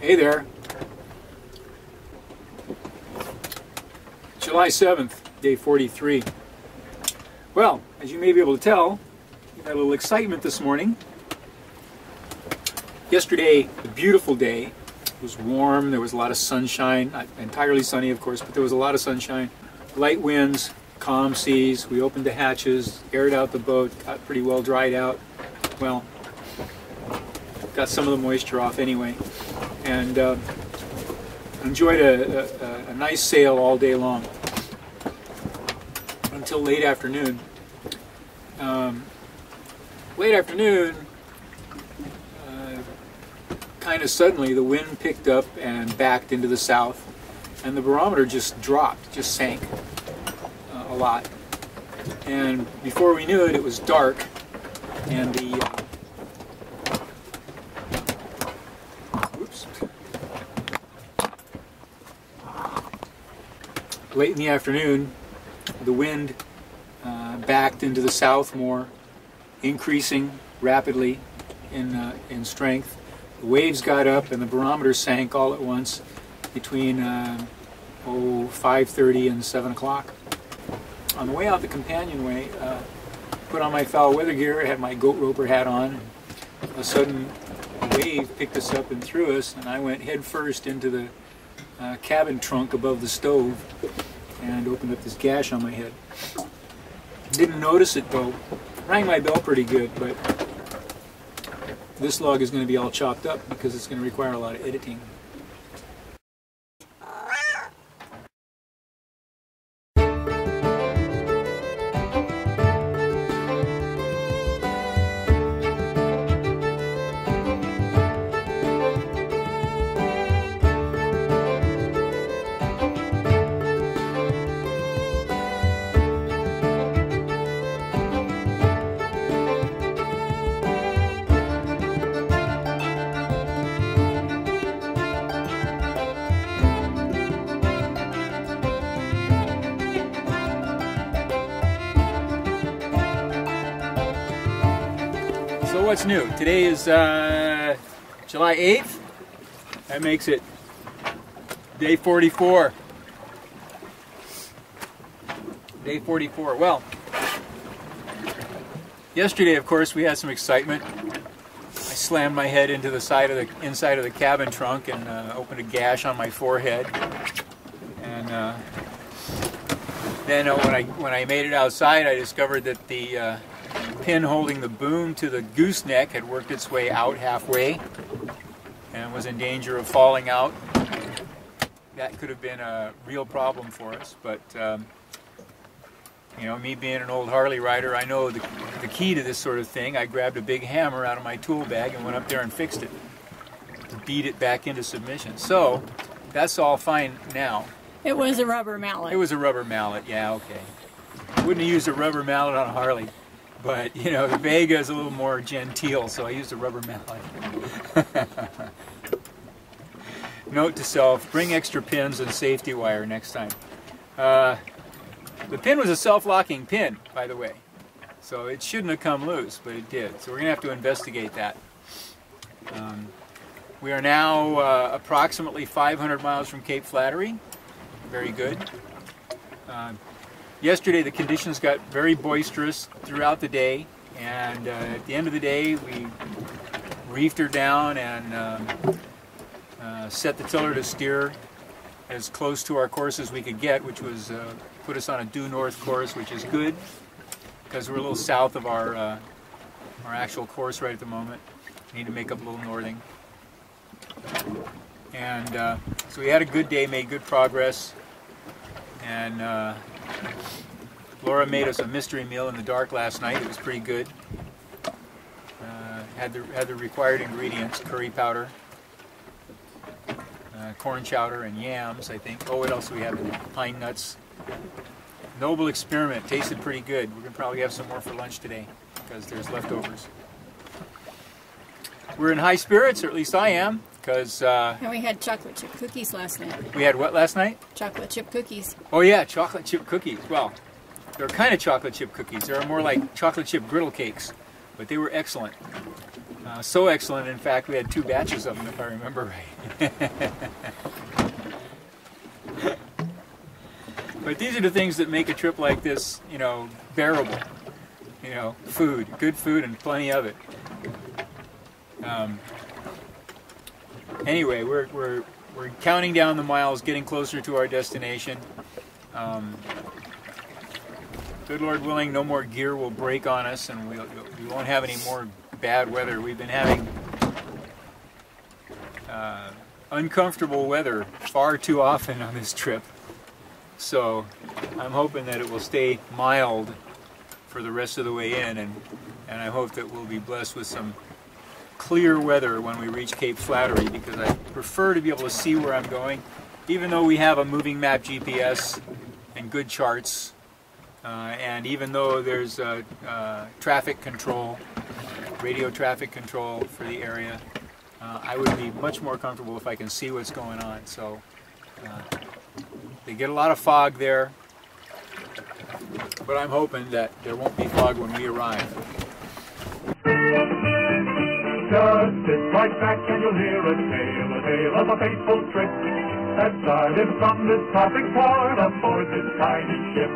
Hey there. July 7th, day 43. Well, as you may be able to tell, we had a little excitement this morning. Yesterday, a beautiful day. It was warm, there was a lot of sunshine. Not entirely sunny, of course, but there was a lot of sunshine. Light winds, calm seas. We opened the hatches, aired out the boat, got pretty well dried out. Well, got some of the moisture off anyway. And enjoyed a nice sail all day long until late afternoon. Late afternoon, kind of suddenly the wind picked up and backed into the south, and the barometer just dropped, just sank a lot. And before we knew it, it was dark, and the late in the afternoon, the wind backed into the south more, increasing rapidly in strength. The waves got up and the barometer sank all at once between 5:30 and 7 o'clock. On the way out the companionway, put on my foul weather gear, had my goat roper hat on. A sudden wave picked us up and threw us, and I went head first into the cabin trunk above the stove and opened up this gash on my head. Didn't notice it though. Rang my bell pretty good, but this log is going to be all chopped up because it's going to require a lot of editing. So what's new? Today is July 8th. That makes it day 44. Day 44. Well, yesterday, of course, we had some excitement. I slammed my head into the inside of the cabin trunk and opened a gash on my forehead. And then when I made it outside, I discovered that the pin holding the boom to the gooseneck had worked its way out halfway and was in danger of falling out. That could have been a real problem for us, but you know, me being an old Harley rider, I know the key to this sort of thing. I grabbed a big hammer out of my tool bag and went up there and fixed it to beat it back into submission. So that's all fine now. It was a rubber mallet. It was a rubber mallet, yeah, okay. I wouldn't have used a rubber mallet on a Harley. But, you know, the Vega is a little more genteel, so I used a rubber mallet. Note to self, bring extra pins and safety wire next time. The pin was a self-locking pin, by the way. So it shouldn't have come loose, but it did. So we're going to have to investigate that. We are now approximately 500 miles from Cape Flattery. Very good. Yesterday the conditions got very boisterous throughout the day, and at the end of the day we reefed her down and set the tiller to steer as close to our course as we could get, which was put us on a due north course, which is good because we're a little south of our actual course right at the moment. We need to make up a little northing. And so we had a good day, made good progress, and Laura made us a mystery meal in the dark last night. It was pretty good. Had the required ingredients: curry powder, corn chowder, and yams, I think. Oh, what else do we have? Pine nuts. Noble experiment. Tasted pretty good. We're going to probably have some more for lunch today because there's leftovers. We're in high spirits, or at least I am, because... and we had chocolate chip cookies last night. We had what last night? Chocolate chip cookies. Oh yeah, chocolate chip cookies. Well, they're kind of chocolate chip cookies. They're more like chocolate chip griddle cakes, but they were excellent. So excellent, in fact, we had 2 batches of them, if I remember right. But these are the things that make a trip like this, you know, bearable. You know, food, good food, and plenty of it. Anyway, we're counting down the miles, getting closer to our destination. Good Lord willing, no more gear will break on us, and we won't have any more bad weather. We've been having uncomfortable weather far too often on this trip. So I'm hoping that it will stay mild for the rest of the way in, and I hope that we'll be blessed with some clear weather when we reach Cape Flattery, because I prefer to be able to see where I'm going, even though we have a moving map GPS and good charts, and even though there's traffic control, radio traffic control for the area. I would be much more comfortable if I can see what's going on. So they get a lot of fog there, but I'm hoping that there won't be fog when we arrive. Just sit right back and you'll hear a tale of a fateful trip that started from this tropic port aboard this tiny ship.